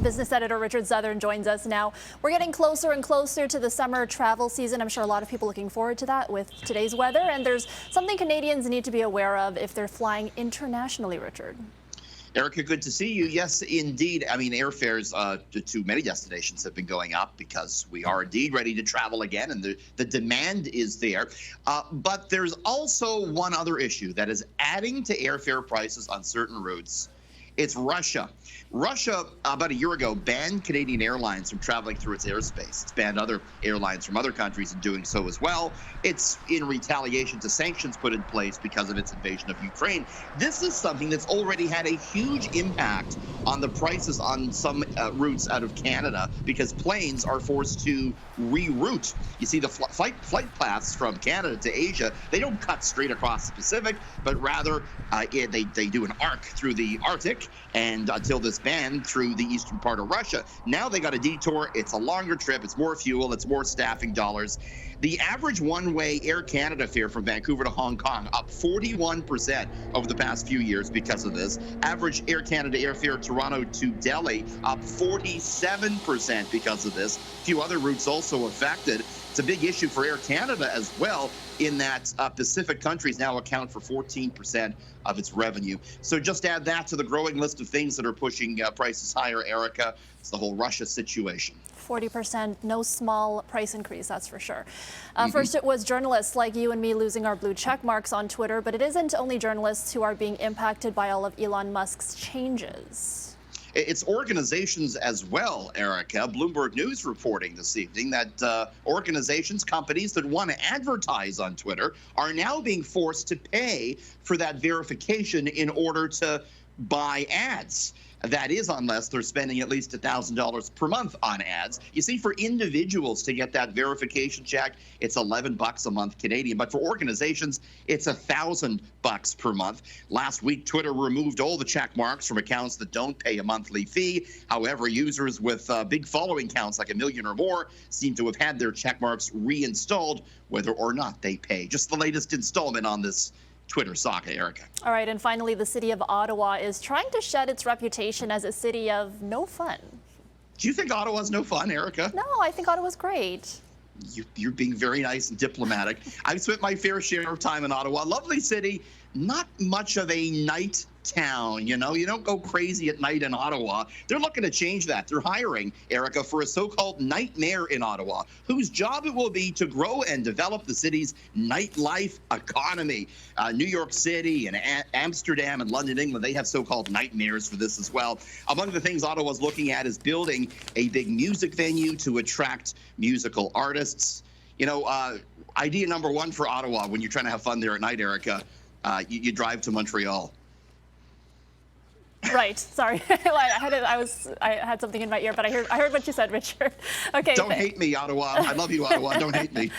Business editor Richard Southern joins us now. We're getting closer and closer to the summer travel season. I'm sure a lot of people looking forward to that with today's weather. And there's something Canadians need to be aware of if they're flying internationally, Richard. Erica, good to see you. Yes, indeed. I mean, airfares to many destinations have been going up because we are indeed ready to travel again, and the demand is there. But there's also one other issue that is adding to airfare prices on certain routes. It's Russia. Russia, about a year ago, banned Canadian Airlines from traveling through its airspace. It's banned other airlines from other countries in doing so as well. It's in retaliation to sanctions put in place because of its invasion of Ukraine. This is something that's already had a huge impact on the prices on some routes out of Canada because planes are forced to reroute. You see, the flight paths from Canada to Asia, they don't cut straight across the Pacific, but rather they do an arc through the Arctic and until this ban through the eastern part of Russia. Now they got a detour. It's a longer trip. It's more fuel. It's more staffing dollars. The average one-way Air Canada fare from Vancouver to Hong Kong up 41% over the past few years because of this. Average Air Canada airfare Toronto to Delhi up 47% because of this. A few other routes also affected. It's a big issue for Air Canada as well, in that Pacific countries now account for 14% of its revenue. So just add that to the growing list of things that are pushing prices higher, Erica. It's the whole Russia situation. 40%, no small price increase, that's for sure. First, it was journalists like you and me losing our blue check marks on Twitter, but it isn't only journalists who are being impacted by all of Elon Musk's changes. It's organizations as well, Erica. Bloomberg News reporting this evening that organizations, companies that want to advertise on Twitter are now being forced to pay for that verification in order to buy ads. That is, unless they're spending at least $1,000 per month on ads. You see, for individuals to get that verification check, it's $11 a month Canadian. But for organizations, it's $1,000 per month. Last week, Twitter removed all the check marks from accounts that don't pay a monthly fee. However, users with big following counts, like 1 million or more, seem to have had their check marks reinstalled, whether or not they pay. Just the latest installment on this Twitter saga, Erica. All right, and finally, the city of Ottawa is trying to shed its reputation as a city of no fun. Do you think Ottawa's no fun, Erica? No, I think Ottawa's great. You're being very nice and diplomatic. I've spent my fair share of time in Ottawa. Lovely city, not much of a night town. You know, you don't go crazy at night in Ottawa. They're looking to change that. They're hiring, Erica, for a so-called night mayor in Ottawa, whose job it will be to grow and develop the city's nightlife economy. New York City and Amsterdam and London, England, they have so-called night mayors for this as well. Among the things Ottawa's looking at is building a big music venue to attract musical artists. You know, idea number one for Ottawa when you're trying to have fun there at night, Erica, you drive to Montreal. Right. Sorry, I had something in my ear, but I heard what you said, Richard. Okay. Don't hate me, Ottawa. I love you, Ottawa. Don't hate me.